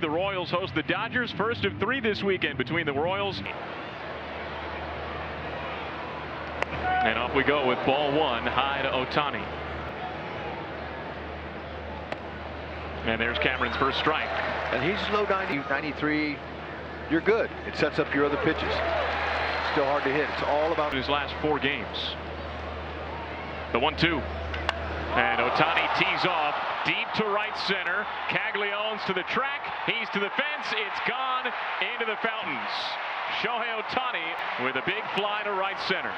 The Royals host the Dodgers, first of 3 this weekend between the Royals. And off we go with ball 1, high to Ohtani. And there's Cameron's first strike. And he's low 90, 93. You're good. It sets up your other pitches. Still hard to hit. It's all about his last 4 games. The 1-2. And Ohtani tees off deep to right center. Caglianone's to the track. He's to the fence. It's gone into the fountains. Shohei Ohtani with a big fly to right center.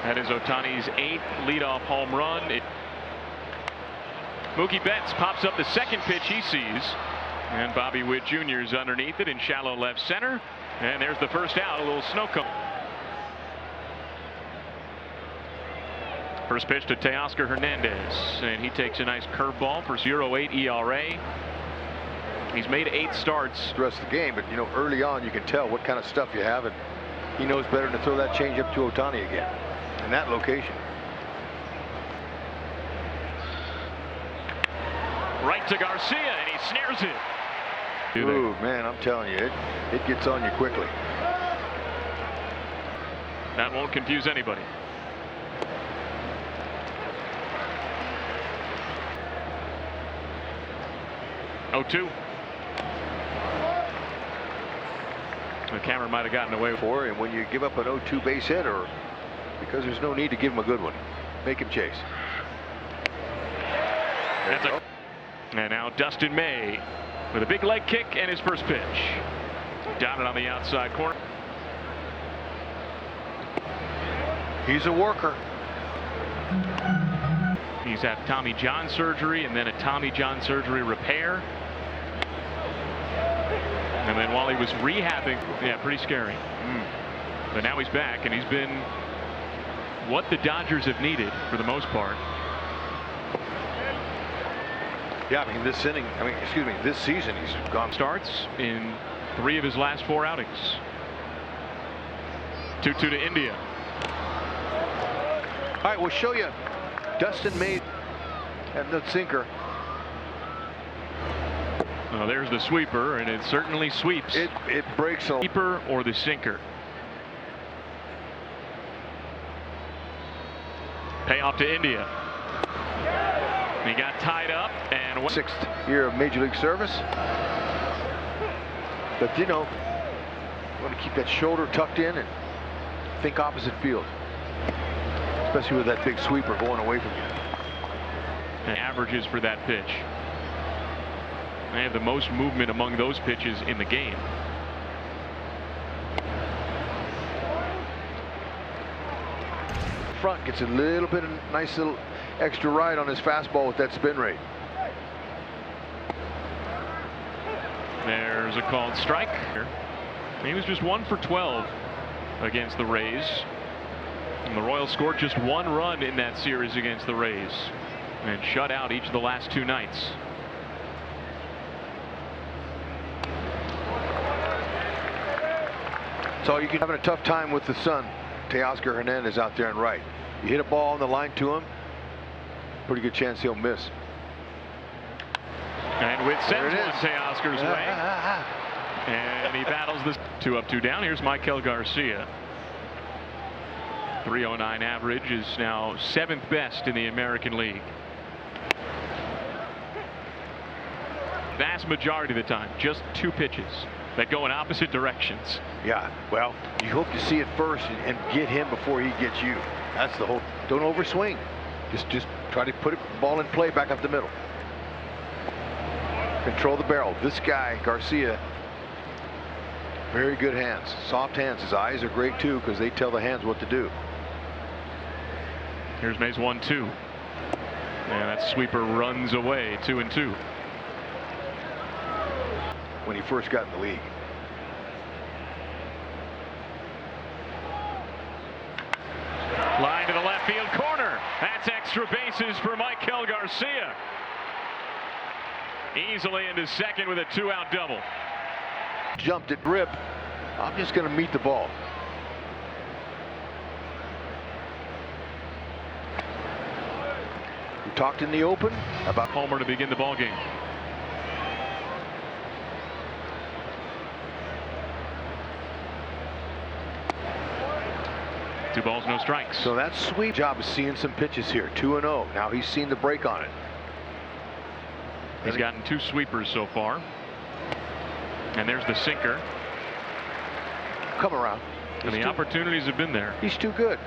That is Ohtani's 8th leadoff home run. Mookie Betts pops up the second pitch he sees. And Bobby Witt Jr. is underneath it in shallow left center. And there's the first out, a little snow cone. First pitch to Teoscar Hernandez, and he takes a nice curveball for 0.8 ERA. He's made 8 starts. The rest of the game, but you know, early on you can tell what kind of stuff you have, and he knows better to throw that changeup to Ohtani again in that location. Right to Garcia, and he snares it. Ooh, man, I'm telling you, it gets on you quickly. That won't confuse anybody. Oh, 2. The camera might have gotten away for, and when you give up an 0-2 base hit, or because there's no need to give him a good one, make him chase. And now Dustin May with a big leg kick and his first pitch. Down it on the outside corner. He's a worker. He's had Tommy John surgery and then a Tommy John surgery repair. And then while he was rehabbing, yeah, pretty scary. But now he's back, and he's been what the Dodgers have needed for the most part. Yeah, I mean, this season he's gone. Starts in 3 of his last 4 outings. 2-2 to India. All right, we'll show you Dustin May and the sinker. Well, there's the sweeper, and it certainly sweeps. It breaks a sweeper or the sinker. Payoff to India. He got tied up, and 6th year of Major League service. But you know, you want to keep that shoulder tucked in and think opposite field, especially with that big sweeper going away from you. And averages for that pitch. They have the most movement among those pitches in the game. Front gets a little bit of nice little extra ride on his fastball with that spin rate. There's a called strike. He was just 1 for 12 against the Rays. And the Royals scored just 1 run in that series against the Rays and shut out each of the last 2 nights. So you can having a tough time with the son, Teoscar Hernandez, out there and right. You hit a ball on the line to him, pretty good chance he'll miss. And with sends one Teoscar's way. And he battles this 2 up, 2 down. Here's Michael Garcia. 309 average is now 7th best in the American League. Vast majority of the time, just 2 pitches that go in opposite directions. Yeah, well, you hope to see it first and get him before he gets you. That's the whole. Don't overswing. Just try to put the ball in play back up the middle. Control the barrel. This guy, Garcia, very good hands, soft hands. His eyes are great too, because they tell the hands what to do. Here's May's 1-2. And that sweeper runs away. 2-2. When he first got in the league. Line to the left field corner. That's extra bases for Michael Garcia. Easily into second with a 2-out double. Jumped it, rip. I'm just going to meet the ball. talked in the open about homer to begin the ball game. Two balls, no strikes. So that's sweet job of seeing some pitches here. 2-0. Now he's seen the break on it. He's gotten two sweepers so far. And there's the sinker. Come around. And the opportunities have been there. He's too good.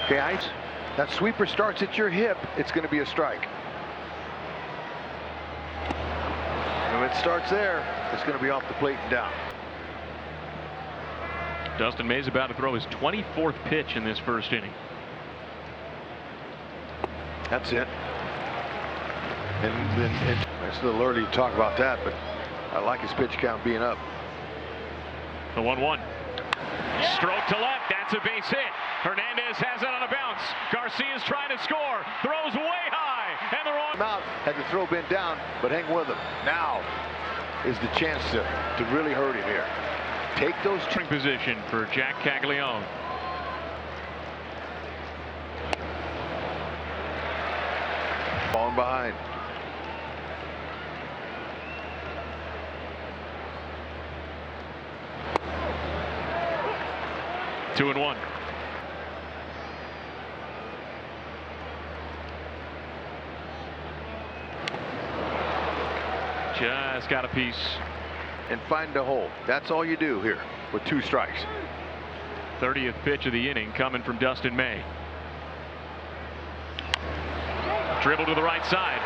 Okay, Ice. That sweeper starts at your hip, it's going to be a strike. And when it starts there, it's going to be off the plate and down. Dustin May's about to throw his 24th pitch in this first inning. That's it. And it's a little early to talk about that, but I like his pitch count being up. The 1-1. Stroke to left. That's a base hit. Hernandez has it on a bounce. Garcia's trying to score. Throws way high. And the wrong out. Had the throw been down, but hang with him. Now is the chance to really hurt him here. Take those two. Position for Jack Caglione. Falling behind. Two and one. Just got a piece. And find a hole. That's all you do here with two strikes. 30th pitch of the inning coming from Dustin May. Dribble to the right side.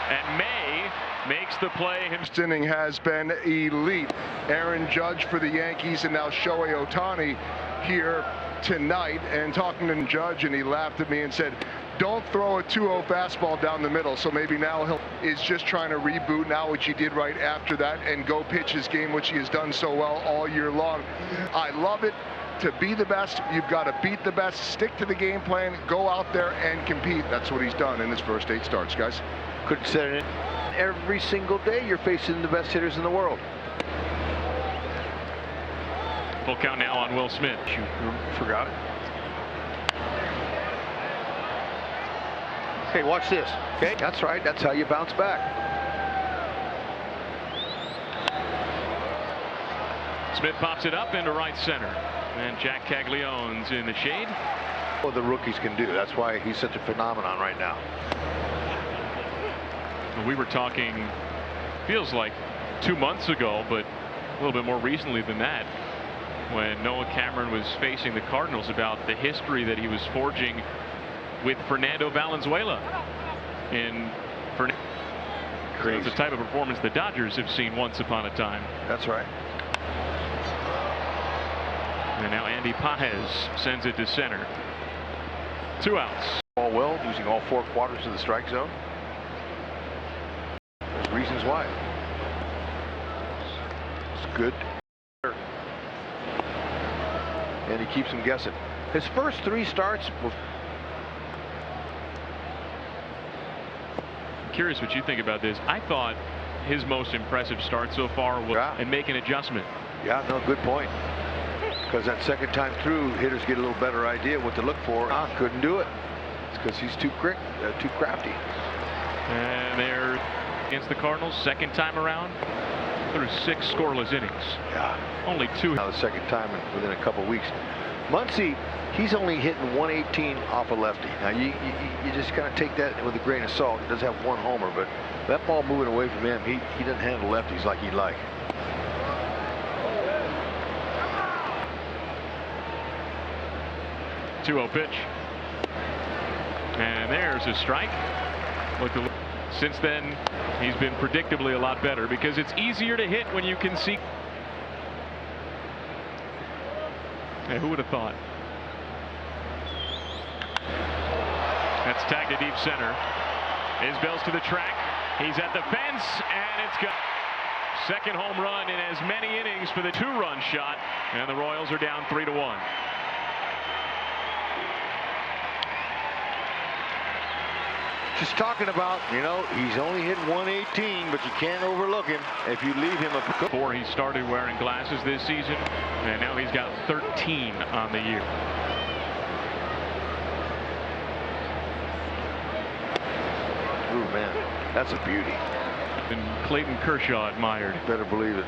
And May makes the play. This inning has been elite. Aaron Judge for the Yankees and now Shohei Ohtani here tonight. And talking to Judge, and he laughed at me and said, don't throw a 2-0 fastball down the middle. So maybe now is just trying to reboot now, which he did right after that, and go pitch his game, which he has done so well all year long. I love it. To be the best, you've got to beat the best, stick to the game plan, go out there and compete. That's what he's done in his first 8 starts, guys. Couldn't set it in. Every single day you're facing the best hitters in the world. Full count now on Will Smith. You forgot it. Okay, watch this. Okay, that's right. That's how you bounce back. Smith pops it up into right center. And Jack Caglione's in the shade. What the rookies can do. That's why he's such a phenomenon right now. We were talking, feels like 2 months ago, but a little bit more recently than that, when Noah Cameron was facing the Cardinals, about the history that he was forging with Fernando Valenzuela. It's the type of performance the Dodgers have seen once upon a time. That's right. And now Andy Paez sends it to center. 2 outs. All well, using all 4 quarters of the strike zone. There's reasons why. It's good. And he keeps him guessing. His first 3 starts were. I'm curious what you think about this. I thought his most impressive start so far was and make an adjustment. Yeah, no, good point. Because that second time through, hitters get a little better idea what to look for. Couldn't do it. It's because he's too crafty. And they're against the Cardinals, second time around, through 6 scoreless innings. Yeah. Only 2. Now the second time within a couple weeks. Muncy, he's only hitting 118 off a lefty. Now you just kind of take that with a grain of salt. He does have 1 homer, but that ball moving away from him, he doesn't handle lefties like he'd like. .20 pitch. And there's a strike. Since then, he's been predictably a lot better because it's easier to hit when you can see. Hey, who would have thought? That's tagged to deep center. Isbell's to the track. He's at the fence, and it's got second home run in as many innings for the 2-run shot, and the Royals are down 3-1. Just talking about, he's only hit 118, but you can't overlook him if you leave him a. Before he started wearing glasses this season, and now he's got 13 on the year. man, that's a beauty. And Clayton Kershaw admired. Better believe it.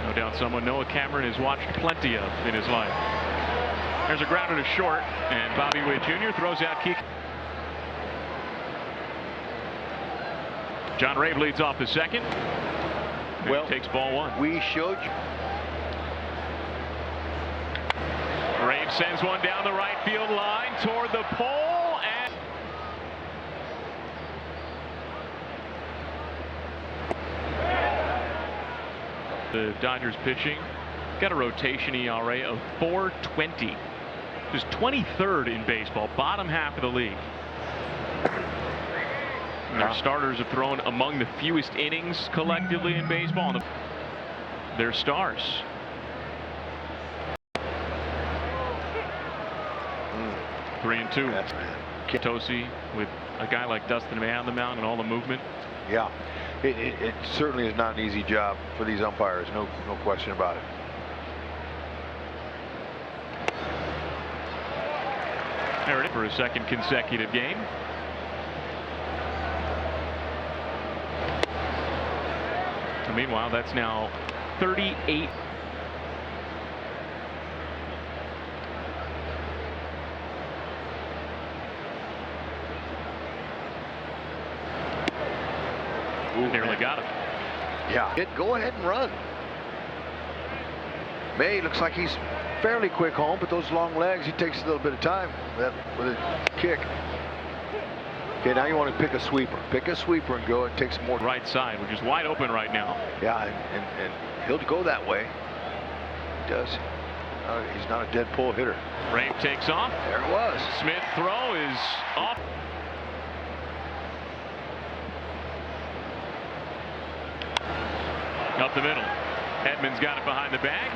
No doubt someone Noah Cameron has watched plenty of in his life. There's a grounder to short, and Bobby Witt Jr. throws out Keek. John Rave leads off the second. Well, takes ball one. We showed you. Rave sends one down the right field line toward the pole, and the Dodgers pitching got a rotation ERA of 4.20. Just 23rd in baseball, bottom half of the league. And their starters have thrown among the fewest innings collectively in baseball. And their stars. 3-2. That's Tosi with a guy like Dustin May on the mound and all the movement. Yeah, it certainly is not an easy job for these umpires. No question about it. There it is for a second consecutive game. And meanwhile, that's now 38. Nearly got him. Yeah, go ahead and run. May looks like he's fairly quick home, but those long legs, he takes a little bit of time with a kick. Okay, now you want to pick a sweeper. Pick a sweeper and go and take some more. Right side, which is wide open right now. Yeah, and he'll go that way. He does. He's not a dead pull hitter. Rave takes off. There it was. Smith throw is off. Up the middle. Edmonds got it behind the bag.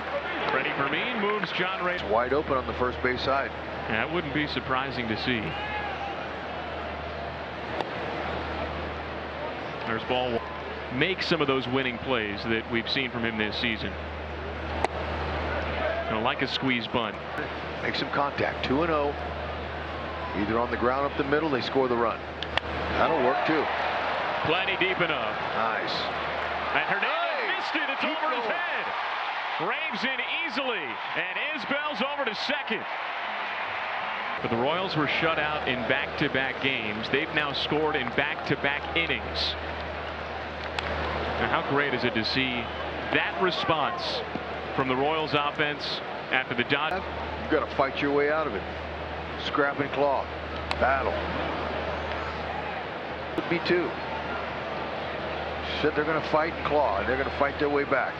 Freddie Fermin moves John Ray. It's wide open on the first base side. That wouldn't be surprising to see. There's ball one. Make some of those winning plays that we've seen from him this season. Like a squeeze bunt. Make some contact. 2-0. Either on the ground up the middle, they score the run. That'll work too. Plenty deep enough. Nice. And Hernandez missed it. It's over his head. Raves in easily, and Isbell's over to second. But the Royals were shut out in back-to-back games. They've now scored in back-to-back innings. Now, how great is it to see that response from the Royals offense after the Dodgers? You've got to fight your way out of it. Scrap and claw. Battle. Would be two. Said they're going to fight and claw, and they're going to fight their way back.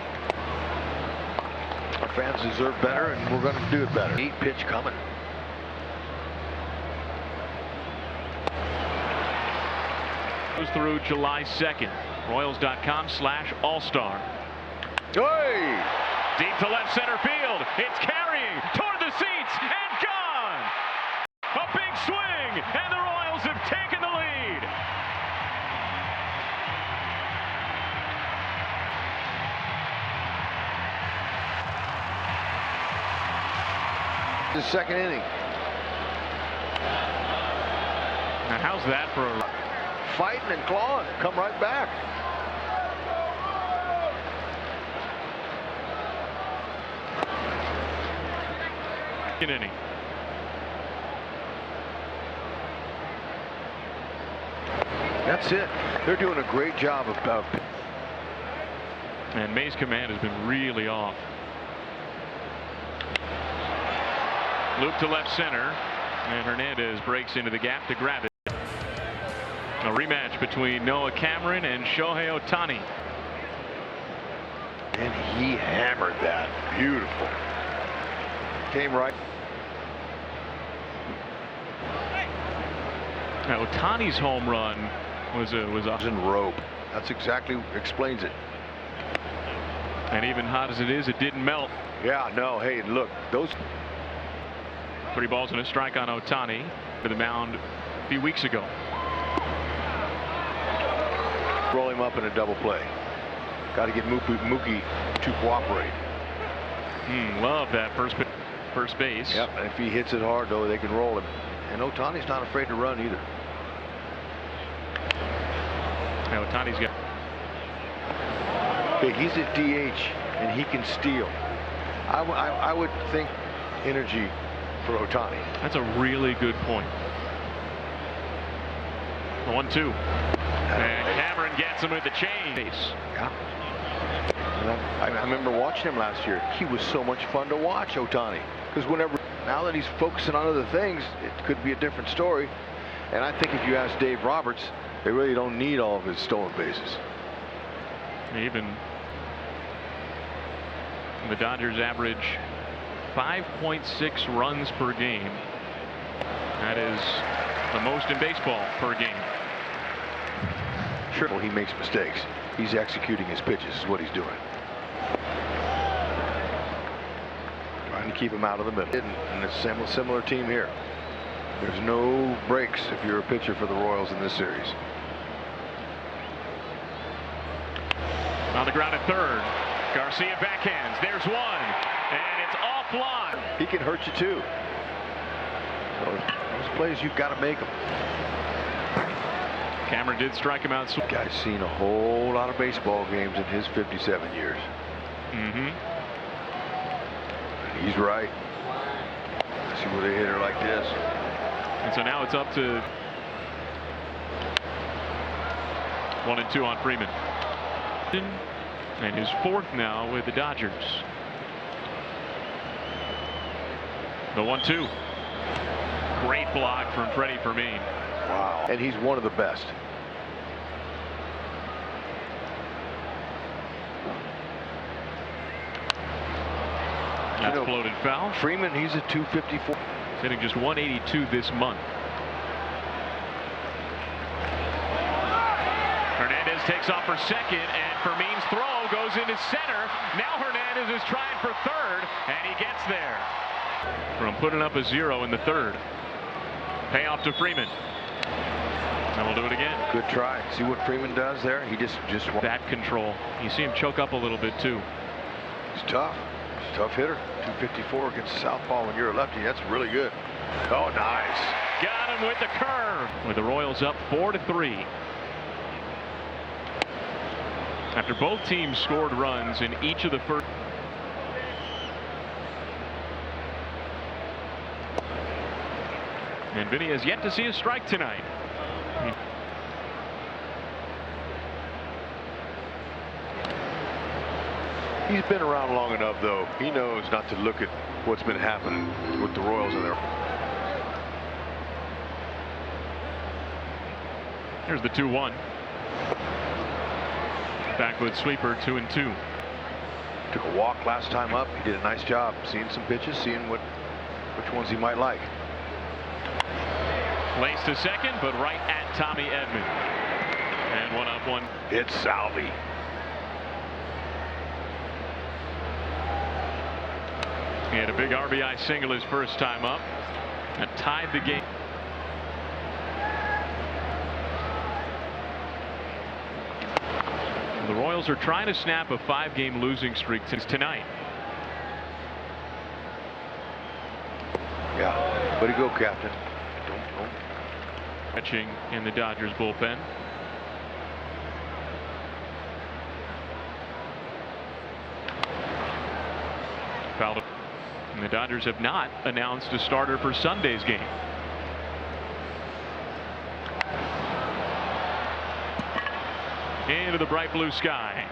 Our fans deserve better, and we're going to do it better. Neat pitch coming. Goes through July 2nd. Royals.com/All-Star. Hey! Deep to left center field. It's carrying toward the seats and gone. A big swing, and the Royals have taken the lead. The second inning. Now, how's that for a fighting and clawing? Come right back. inning? That's it. They're doing a great job of. And May's command has been really off. Loop to left center, and Hernandez breaks into the gap to grab it. A rematch between Noah Cameron and Shohei Ohtani. And he hammered that. Beautiful. Came right. Now, Ohtani's home run was in rope. That's exactly explains it. And even hot as it is, it didn't melt. Yeah, no. Hey, look, those 3 balls and a strike on Ohtani to the mound a few weeks ago. Roll him up in a double play. Got to get Mookie to cooperate. Love that first base. Yep, and if he hits it hard, though, they can roll him. And Ohtani's not afraid to run either. Now Ohtani's got. Okay, he's a DH, and he can steal. I would think energy for Ohtani. That's a really good point. The 1-2. And Cameron gets him with the change. Yeah. I remember watching him last year. He was so much fun to watch, Ohtani. Because now that he's focusing on other things, it could be a different story. And I think if you ask Dave Roberts, they really don't need all of his stolen bases. Even the Dodgers average 5.6 runs per game. That is the most in baseball per game. Sure, he makes mistakes. He's executing his pitches is what he's doing. Trying to keep him out of the middle. And it's a similar team here. There's no breaks if you're a pitcher for the Royals in this series. On the ground at third. Garcia backhands. There's one. And it's offline. He can hurt you too. So those plays, you've got to make them. Cameron did strike him out. Guy's seen a whole lot of baseball games in his 57 years. He's right. See where they hit her like this. And so now it's up to 1-2 on Freeman. And his fourth now with the Dodgers. The 1-2. Great block from Freddie Fermin. Wow. And he's one of the best. That's floated foul. Freeman, he's a 254. He's hitting just 182 this month. Hernandez takes off for second, and Fermin's throw goes into center. Now Hernandez is trying for third, and he gets there. From putting up a 0 in the third. Payoff to Freeman. And we'll do it again. Good try. See what Freeman does there? He just bat control. You see him choke up a little bit too. He's tough. He's a tough hitter. 254 against the southpaw when you're a lefty. That's really good. Oh, nice. Got him with the curve. With the Royals up 4-3. After both teams scored runs in each of the first. And Vinny has yet to see a strike tonight. He's been around long enough, though. He knows not to look at what's been happening with the Royals in there. Here's the 2-1. Backward sweeper, 2-2. Took a walk last time up. He did a nice job seeing some pitches, seeing which ones he might like. Lace to second, but right at Tommy Edman. And 1-1. It's Salvi. He had a big RBI single his first time up and tied the game. The Royals are trying to snap a 5-game losing streak since tonight. Yeah, way to go, Captain. Don't. Catching in the Dodgers bullpen. Fouled. And the Dodgers have not announced a starter for Sunday's game. Into the bright blue sky.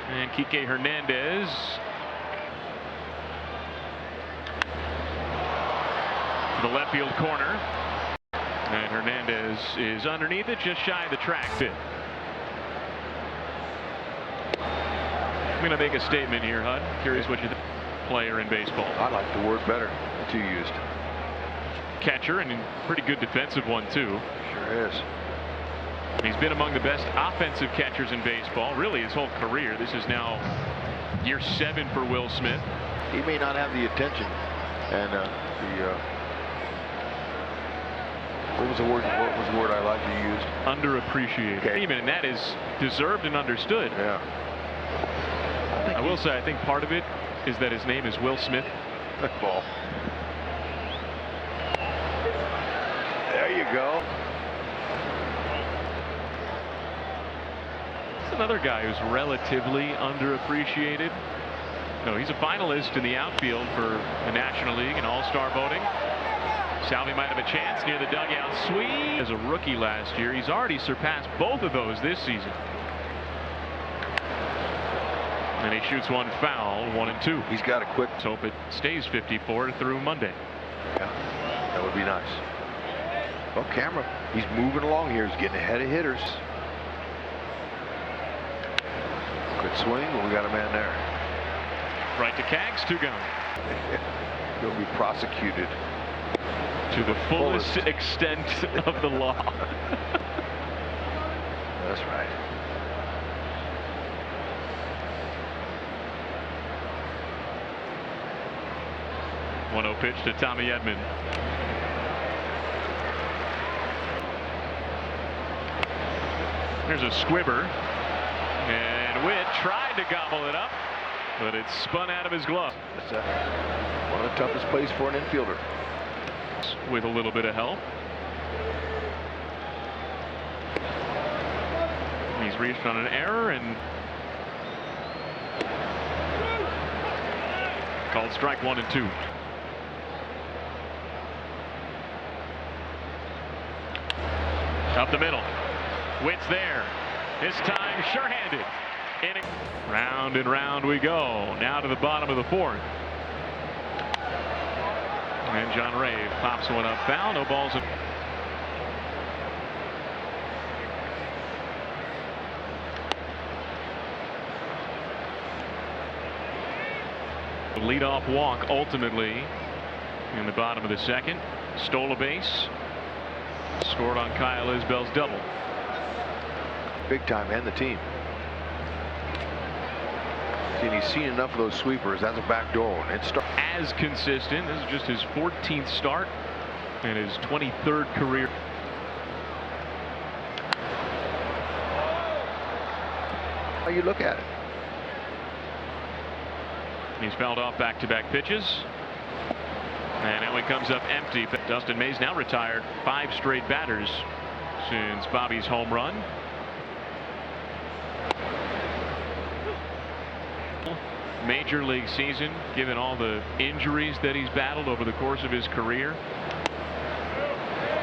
And Kike Hernandez. To the left field corner. And Hernandez is underneath it, just shy of the track fit. I'm going to make a statement here, Hud. Curious what you think. Player in baseball. I like the word better that you used. Catcher, and a pretty good defensive one too. Sure is. He's been among the best offensive catchers in baseball, really his whole career. This is now year 7 for Will Smith. He may not have the attention and what was the word I like you used? Underappreciated. Okay. And that is deserved and understood. Yeah. I will say, I think part of it is that his name is Will Smith. Ball. There you go. It's another guy who's relatively underappreciated. No, he's a finalist in the outfield for the National League and All-Star voting. Salvi might have a chance near the dugout sweep. As a rookie last year, he's already surpassed both of those this season. And he shoots one foul, 1-2. He's got a quick. Let's hope it stays 54 through Monday. Yeah, that would be nice. Well, camera, he's moving along here. He's getting ahead of hitters. Good swing. We got a man there. Right to Kaggs, 2 gone. He'll be prosecuted to the fullest extent of the law. That's right. One-0 pitch to Tommy Edman. There's a squibber, and Witt tried to gobble it up, but it spun out of his glove. That's one of the toughest plays for an infielder. With a little bit of help. He's reached on an error and called strike 1 and 2. Up the middle. Witt's there. This time sure-handed. Inning. Round and round we go. Now to the bottom of the 4th. And John Ray pops one up foul. No balls. Leadoff walk ultimately in the bottom of the 2nd. Stole a base. Scored on Kyle Isbell's double. Big time, and the team. And he's seen enough of those sweepers. That's a backdoor one. It's as consistent. This is just his 14th start and his 23rd career. How you look at it. He's fouled off back-to-back pitches. And now he comes up empty. Dustin May's now retired 5 straight batters since Bobby's home run. Major league season, given all the injuries that he's battled over the course of his career.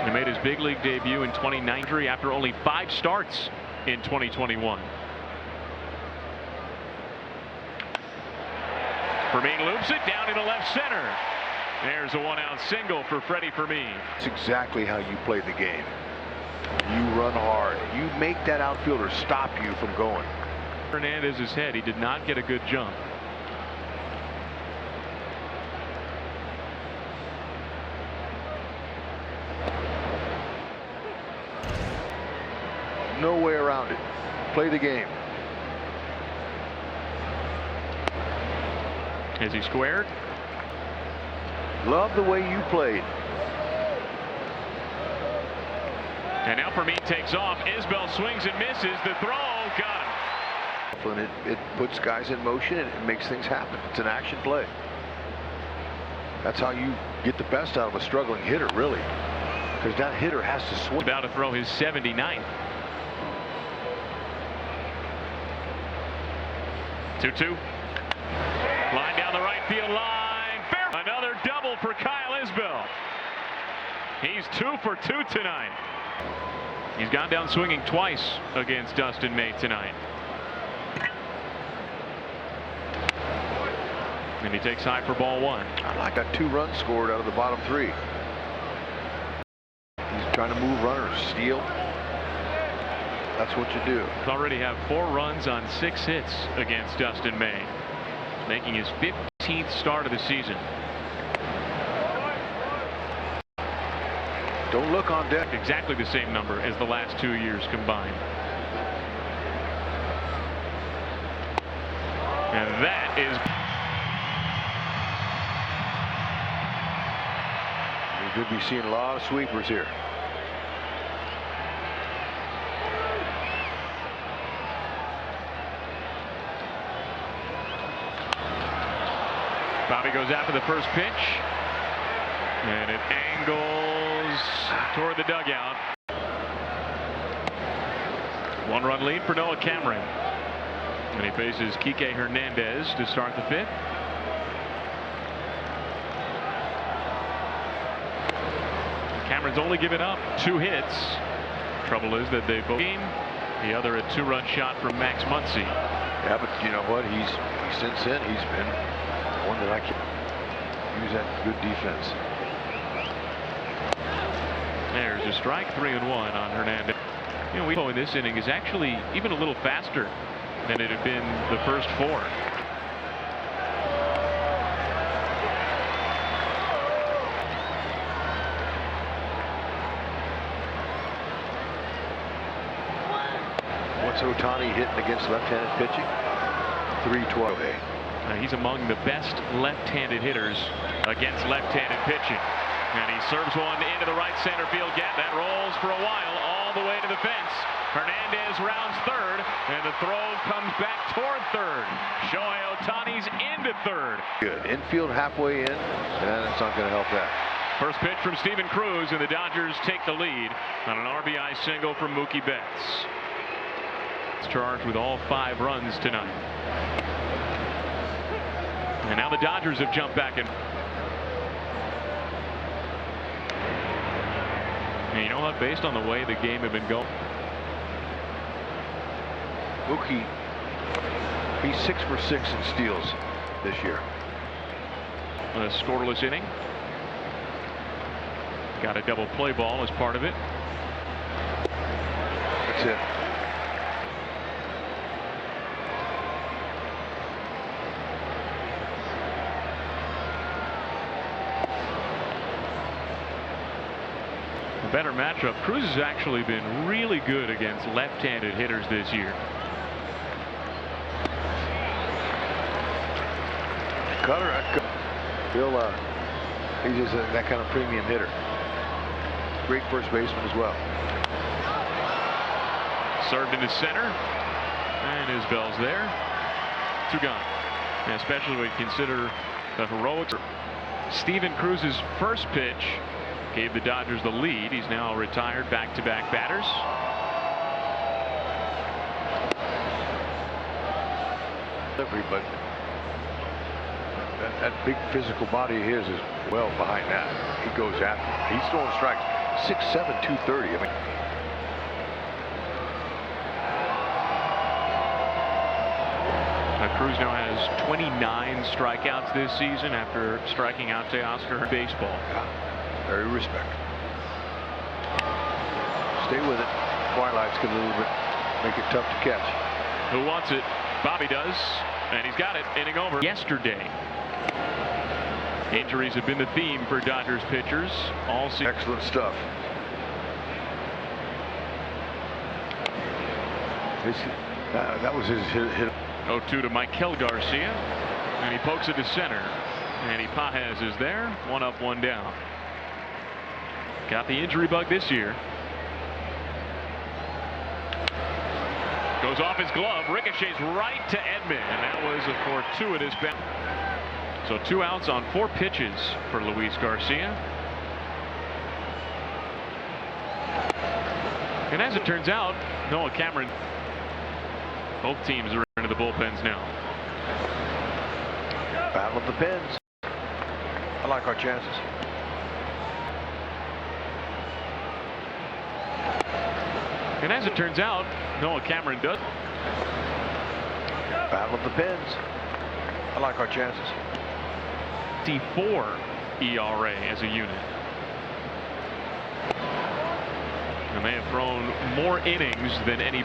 He made his big league debut in 2019 after only 5 starts in 2021. Fermin loops it down into left center. There's a 1-out single for Freddie Fermin. It's exactly how you play the game. You run hard. You make that outfielder stop you from going. Hernandez's head. He did not get a good jump. No way around it. Play the game. Is he squared? Love the way you played. And now Fermin takes off. Isbell swings and misses. The throw got him. And it puts guys in motion and it makes things happen. It's an action play. That's how you get the best out of a struggling hitter, really. Because that hitter has to swing. About to throw his 79th. 2-2. Line down the right field line. Fair. Another double for Kyle Isbell. He's 2 for 2 tonight. He's gone down swinging twice against Dustin May tonight. And he takes high for ball 1. I like that 2 runs scored out of the bottom 3. He's trying to move runners, steal. That's what you do. Already have 4 runs on 6 hits against Dustin May, making his 15th start of the season. Don't look on deck. Exactly the same number as the last 2 years combined. And that is. We could be seeing a lot of sweepers here. Bobby goes after the first pitch, and it angles toward the dugout. 1-run lead for Noah Cameron, and he faces Kike Hernandez to start the 5th. Cameron's only given up 2 hits. Trouble is that they both game. The other a 2-run shot from Max Muncy. Yeah, but you know what? He's since then he's been one that I can use that good defense. There's a strike, 3-1 on Hernandez. You know, we in this inning is actually even a little faster than it had been the first 4. What's Ohtani hitting against left-handed pitching? 312. He's among the best left-handed hitters against left-handed pitching. And he serves one into the right center field gap. That rolls for a while all the way to the fence. Hernandez rounds third, and the throw comes back toward third. Shohei Ohtani's into third. Good. Infield halfway in, and it's not going to help that. First pitch from Steven Cruz, and the Dodgers take the lead on an RBI single from Mookie Betts. Charged with all 5 runs tonight. And now the Dodgers have jumped back in. And you know what? Based on the way the game had been going, Mookie, he's 6 for 6 in steals this year. A scoreless inning. Got a double play ball as part of it. That's it. Better matchup. Cruz has actually been really good against left-handed hitters this year. Cutter, he's just that kind of premium hitter. Great first baseman as well. Served into center, and Isbell's there. 2 gone. And especially when you consider the heroics. Steven Cruz's first pitch gave the Dodgers the lead. He's now retired back-to-back batters. But that big physical body of his is well behind that. He goes after it. He's throwing strikes 6'7", 230. I mean, Cruz now has 29 strikeouts this season after striking out Teoscar in baseball. Yeah. Very respectful. Stay with it. Twilight's going to a little bit make it tough to catch. Who wants it? Bobby does, and he's got it. Inning over. Yesterday, injuries have been the theme for Dodgers pitchers all season. Excellent stuff. That was his hit. 0-2 to Michael Garcia, and he pokes it to center, and Pajes is there. 1 up, 1 down. Got the injury bug this year. Goes off his glove, ricochets right to Edman, and that was a fortuitous bounce. So 2 outs on 4 pitches for Luis Garcia. And as it turns out, Noah Cameron, both teams are into the bullpens now. Battle of the pens. I like our chances. And as it turns out, Noah Cameron does. Battle of the pens. I like our chances. 4 ERA as a unit. And they have thrown more innings than any.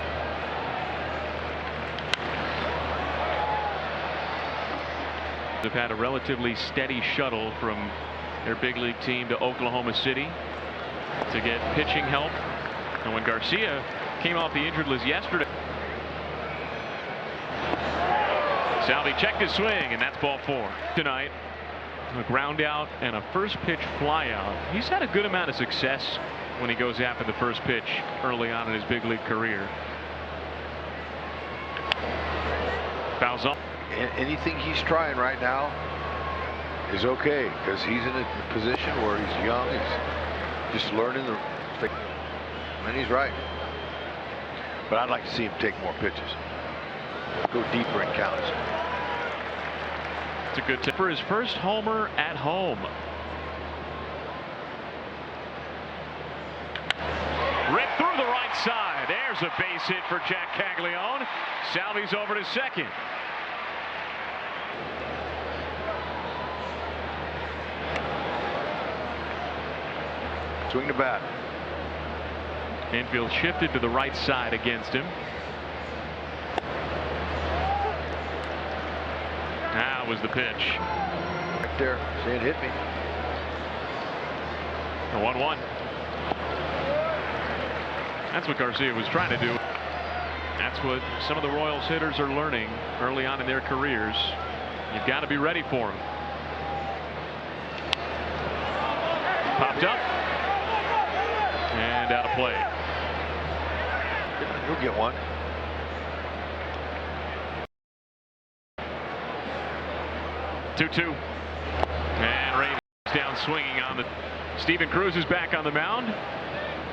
They've had a relatively steady shuttle from their big league team to Oklahoma City to get pitching help. And when Garcia came off the injured list yesterday, Salvi checked his swing, and that's ball 4. Tonight, a ground out and a first pitch fly out. He's had a good amount of success when he goes after the first pitch early on in his big league career. Fouls off. Anything he's trying right now, is okay because he's in a position where he's young. He's just learning the. And he's right. But I'd like to see him take more pitches. Go deeper in counts. It's a good tip for his first homer at home. Ripped through the right side. There's a base hit for Jack Caglione. Salvi's over to second. Swing the bat. Infield shifted to the right side against him. That was the pitch. Right there, saying hit me. A 1-1. That's what Garcia was trying to do. That's what some of the Royals hitters are learning early on in their careers. You've got to be ready for them. Popped up. And out of play. He'll get one. Two. And Ray down swinging on the. Steven Cruz is back on the mound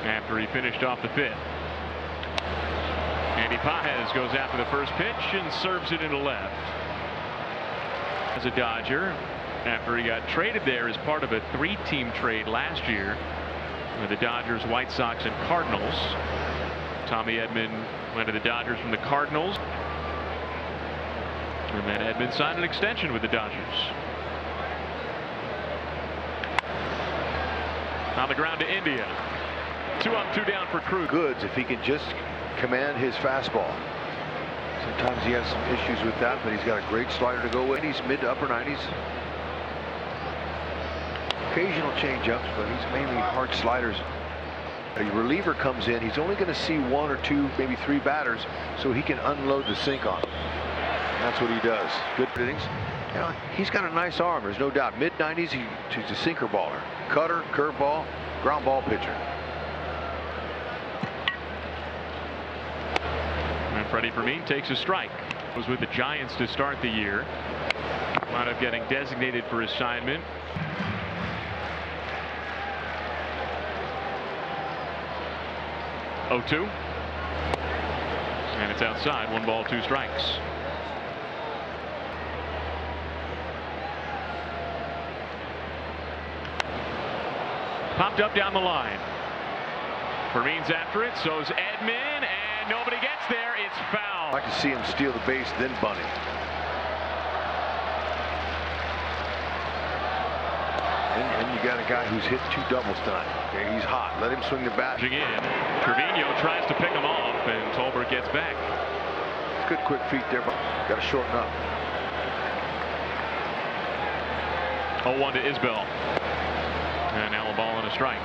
after he finished off the fifth. Andy Pages goes after the first pitch and serves it into left. As a Dodger, after he got traded there as part of a 3-team trade last year with the Dodgers, White Sox, and Cardinals. Tommy Edman went to the Dodgers from the Cardinals. And then Edman signed an extension with the Dodgers. On the ground to India. 2 up, 2 down for Cruz. Goods if he can just command his fastball. Sometimes he has some issues with that, but he's got a great slider to go with. He's mid to upper 90s. Occasional changeups, but he's mainly hard sliders. A reliever comes in, he's only going to see 1 or 2, maybe 3 batters, so he can unload the sink on them. That's what he does. Good innings. You know, he's got a nice arm, there's no doubt. Mid 90s, he's a sinker baller. Cutter, curveball, ground ball pitcher. And Freddie Fermin takes a strike. Was with the Giants to start the year. Wound up getting designated for assignment. Oh, 2. And it's outside. 1 ball, 2 strikes. Popped up down the line. Fermin's after it. So's Edman, and nobody gets there. It's foul. I'd like to see him steal the base, then bunt it. And you got a guy who's hit 2 doubles tonight. Okay, he's hot. Let him swing the bat. In. Trevino tries to pick him off, and Tolbert gets back. Good quick feet there, but got to shorten up. 0-1 to Isbell. And now a ball and a strike.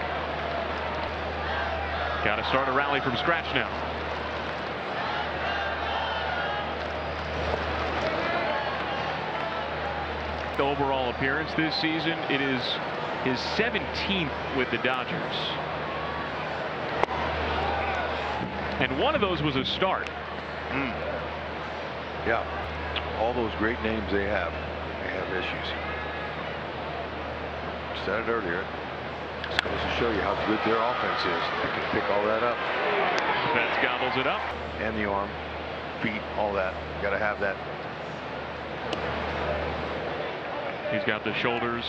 Got to start a rally from scratch now. The overall appearance this season, it is his 17th with the Dodgers. And one of those was a start. Yeah, all those great names they have issues. Said it earlier. Just goes to show you how good their offense is. They can pick all that up. Betts gobbles it up. And the arm, feet, all that. You got to have that. He's got the shoulders,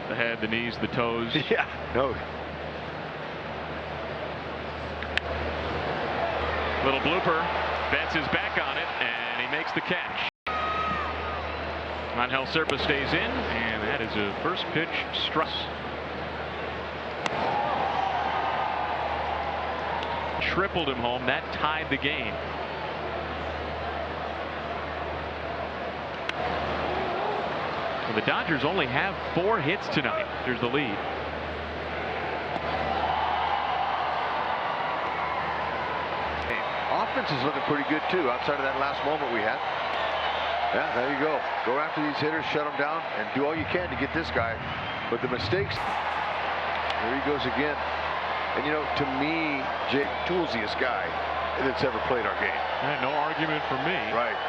the head, the knees, the toes. Yeah, no. Little blooper. Betts is back on it, and he makes the catch. Angel Serpa stays in, and that is a first pitch strike. Tripled him home. That tied the game. Well, the Dodgers only have 4 hits tonight. There's the lead. Offense is looking pretty good too, outside of that last moment we had. Yeah, there you go. Go after these hitters, shut them down, and do all you can to get this guy. But the mistakes. There he goes again. And you know, to me, Jay, toolsiest guy that's ever played our game. No argument for me. Right.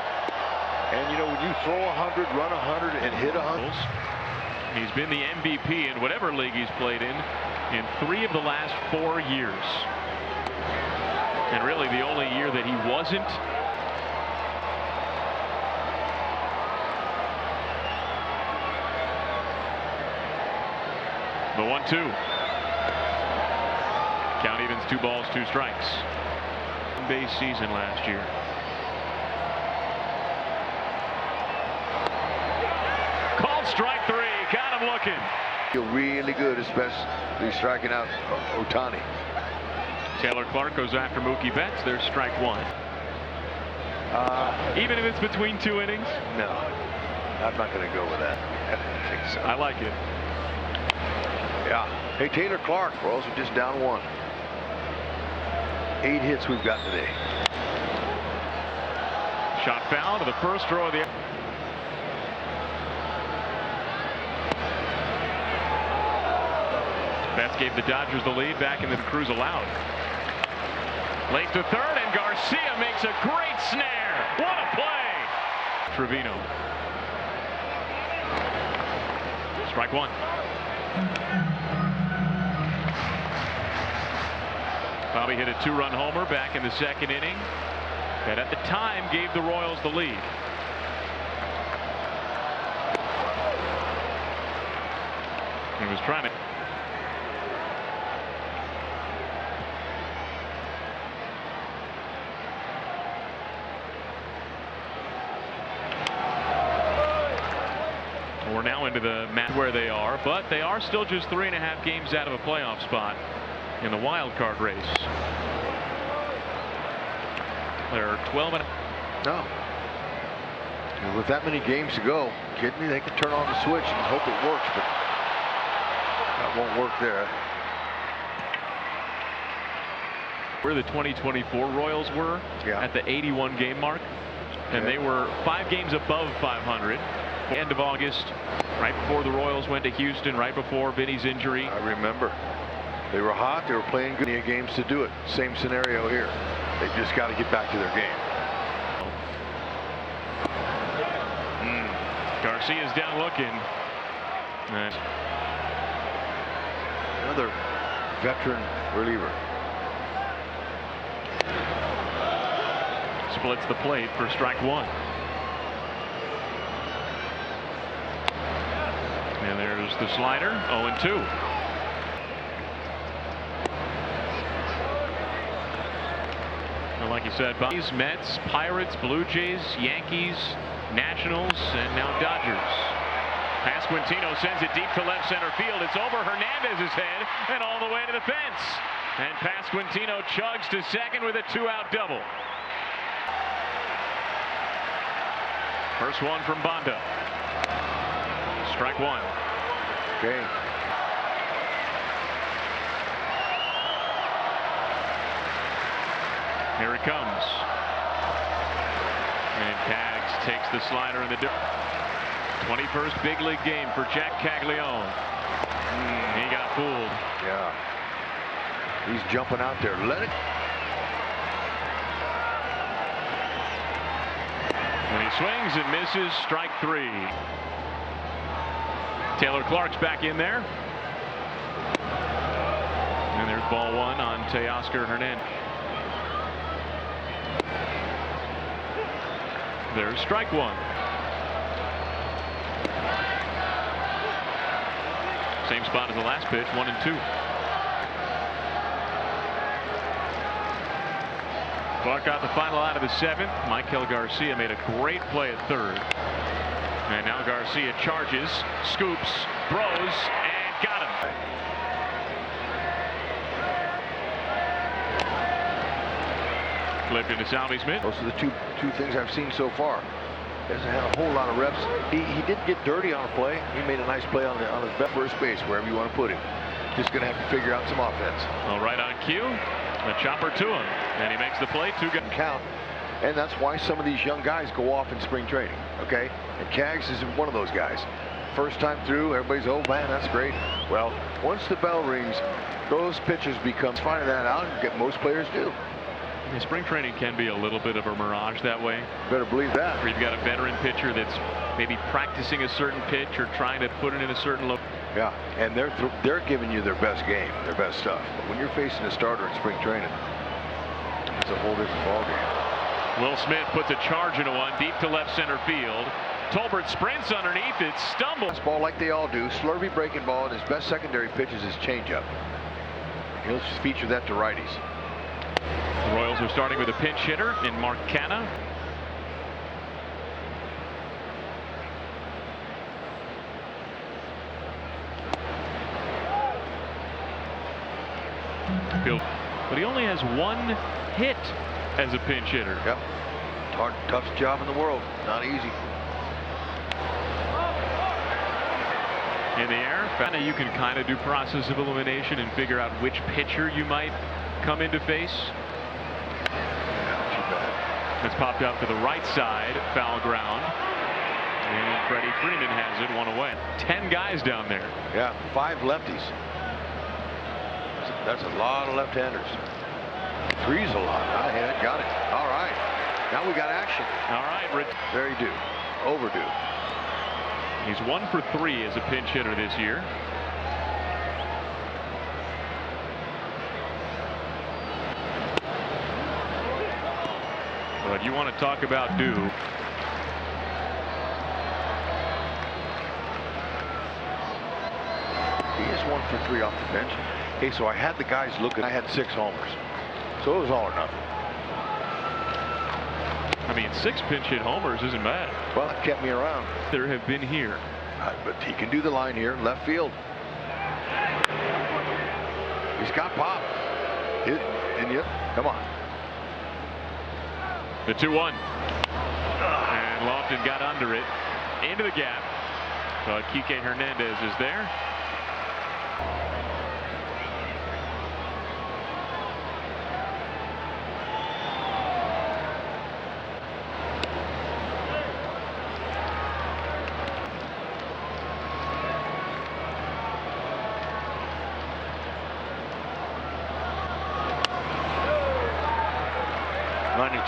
And you know, when you throw 100, run 100, and hit 100. He's been the MVP in whatever league he's played in 3 of the last 4 years. And really the only year that he wasn't. The 1-2. Count evens, 2 balls, 2 strikes. Base season last year. Called strike 3. Got him looking. Feel really good, especially striking out Ohtani. Taylor Clark goes after Mookie Betts. There's strike 1. Even if it's between 2 innings? No, I'm not going to go with that. I don't think so. I like it. Yeah. Hey, Taylor Clark, Royals are just down 1. 8 hits we've got today. Shot foul to the first row of the. Betts gave the Dodgers the lead back in the Cruz allowed. Late to third, and Garcia makes a great snare. What a play! Trevino. Strike 1. Bobby hit a 2-run homer back in the 2nd inning that at the time gave the Royals the lead. He was trying to. We're now into the match where they are, but they are still just 3.5 games out of a playoff spot in the wild card race. They're 12 and. No. And with that many games to go, kidding me, they can turn on the switch and hope it works, but that won't work there. Where the 2024 Royals were at the 81 game mark, and they were 5 games above 500. End of August, right before the Royals went to Houston, right before Vinny's injury. I remember. They were hot. They were playing good games to do it. Same scenario here. They just got to get back to their game. Garcia's down looking. Another veteran reliever. Splits the plate for strike 1. And there's the slider. 0-2. Well, like you said, Mets, Pirates, Blue Jays, Yankees, Nationals, and now Dodgers. Pasquantino sends it deep to left center field. It's over Hernandez's head and all the way to the fence. And Pasquantino chugs to second with a 2-out double. First one from Banda. Strike 1. Okay. Here he comes. And Cags takes the slider in the 21st big league game for Jack Caglione. He got fooled. Yeah. He's jumping out there. Let it. And he swings and misses. Strike 3. Taylor Clark's back in there. And there's ball 1 on Teoscar Hernandez. There's strike 1. Same spot as the last pitch, 1-2. Clark got the final out of the 7th. Michael Garcia made a great play at 3rd. And now Garcia charges, scoops, throws, and got him. Flipped into Salvi Smith. Those are the two things I've seen so far. He hasn't had a whole lot of reps. He did get dirty on a play. He made a nice play on his first base, wherever you want to put him. Just going to have to figure out some offense. All right on cue. A chopper to him, and he makes the play. 2 guys count. And that's why some of these young guys go off in spring training, okay? And Cags is one of those guys. First time through, everybody's, oh man, that's great. Well, once the bell rings, those pitchers become finding that out, and most players do. Yeah, spring training can be a little bit of a mirage that way. Better believe that. Where you've got a veteran pitcher that's maybe practicing a certain pitch or trying to put it in a certain look. Yeah, and they're giving you their best game, their best stuff. But when you're facing a starter in spring training, it's a whole different ballgame. Will Smith puts a charge into one deep to left center field. Tolbert sprints underneath it, stumbles. Ball like they all do. Slurvy breaking ball, and his best secondary pitch is his changeup. He'll feature that to righties. The Royals are starting with a pinch hitter in Mark Canha. But he only has one hit as a pinch hitter. Yep. Toughest job in the world. Not easy. In the air, you can kind of do process of elimination and figure out which pitcher you might come into face. It's popped out to the right side, foul ground. And Freddie Freeman has it, one away. 10 guys down there. Yeah, 5 lefties. That's a lot of left-handers. 3's a lot. I had it, got it. All right. Now we got action. All right. Very due. Overdue. He's 1 for 3 as a pinch hitter this year. But you want to talk about due. He is 1 for 3 off the bench. Hey, so I had the guys looking. I had 6 homers. So it was all or nothing. I mean, 6 pinch hit homers isn't bad. Well, it kept me around. There have been here. But he can do the line here, left field. He's got pop. Come on. The 2-1. And Lofton got under it. Into the gap. But Kike Hernandez is there.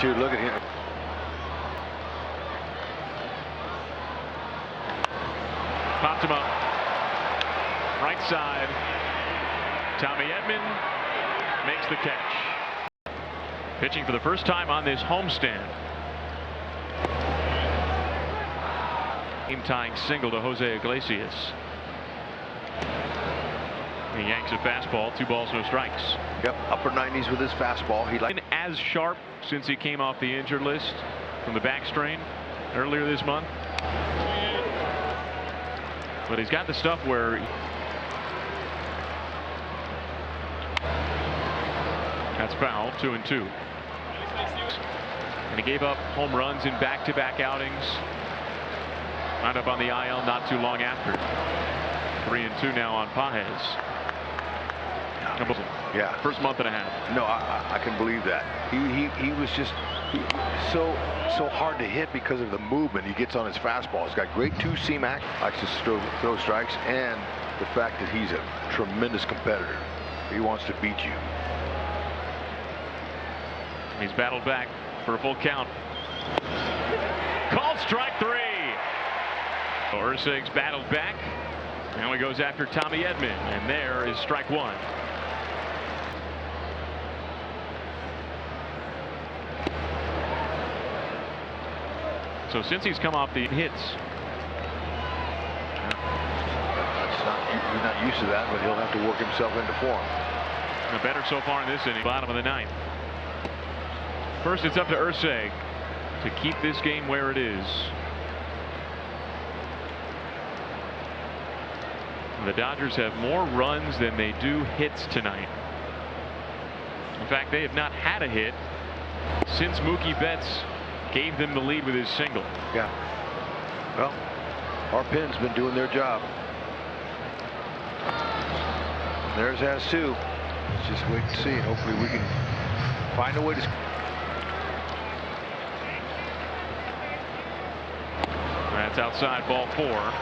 Look at him. Popped him up. Right side. Tommy Edman makes the catch. Pitching for the first time on this homestand. Game-tying single to Jose Iglesias. He yanks a fastball, 2 balls, no strikes. Yep, upper 90s with his fastball. He been as sharp since he came off the injured list from the back strain earlier this month. But he's got the stuff where that's foul, 2-2. And he gave up home runs in back-to-back outings. Wound up on the IL not too long after. 3-2 now on Pages. Yeah, first month and a half. No, I can believe that. He was just so hard to hit because of the movement he gets on his fastball. He's got great 2-seam action, likes to throw strikes, and the fact that he's a tremendous competitor. He wants to beat you. He's battled back for a full count. Called strike 3. Urseg's battled back. Now he goes after Tommy Edman, and there is strike 1. So since he's come off the hits, he's not used to that, but he'll have to work himself into form. Better so far in this inning. Bottom of the 9th. First, it's up to Urseg to keep this game where it is. The Dodgers have more runs than they do hits tonight. In fact, they have not had a hit since Mookie Betts gave them the lead with his single. Yeah. Well, our pin's been doing their job. There's Asu. Let's just wait and see. Hopefully we can find a way to. That's outside, ball 4.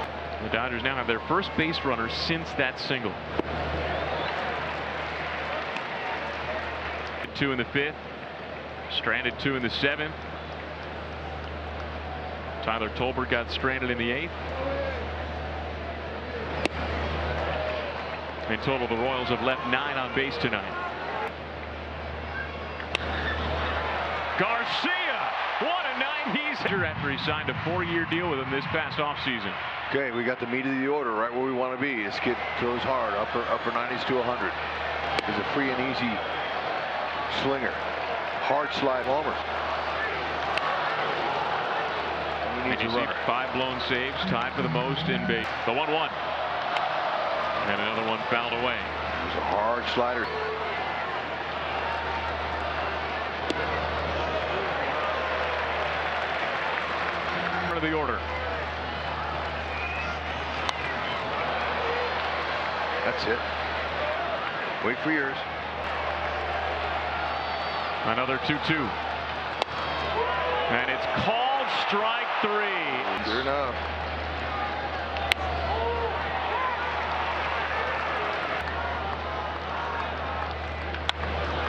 The Dodgers now have their first base runner since that single. 2 in the 5th. Stranded 2 in the 7th. Tyler Tolbert got stranded in the 8th. In total, the Royals have left 9 on base tonight. Garcia, what a night he's here after he signed a 4-year deal with him this past offseason. Okay, we got the meat of the order right where we want to be. This kid throws hard, upper 90s to 100. He's a free and easy slinger. Hard slide homer. And you see 5 blown saves, tied for the most in base. The 1-1. And another one fouled away. It was a hard slider. Part of the order. That's it. Wait for yours. Another 2-2. And it's called strike 3. Sure enough.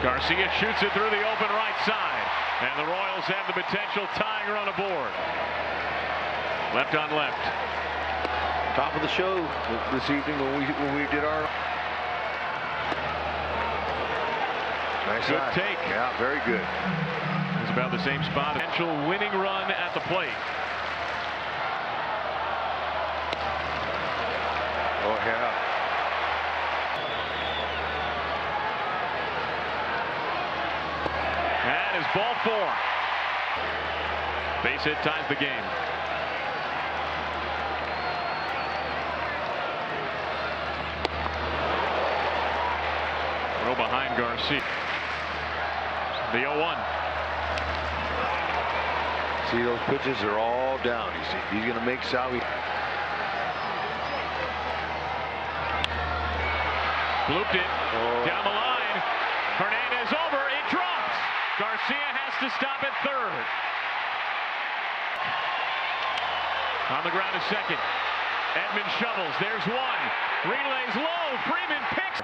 Garcia shoots it through the open right side. And the Royals have the potential tying run aboard. Left on left. Top of the show this evening when we did our nice good eye. take. Yeah, very good. It's about the same spot. Potential winning run at the plate. Oh yeah. That is ball 4. Base hit ties the game. Throw behind Garcia. The 0-1. See, those pitches are all down. He's going to make Salvi. Blooped it down the line. Hernandez over. It drops. Garcia has to stop at third. On the ground is second. Edman shovels. There's one. Relays low. Freeman picks.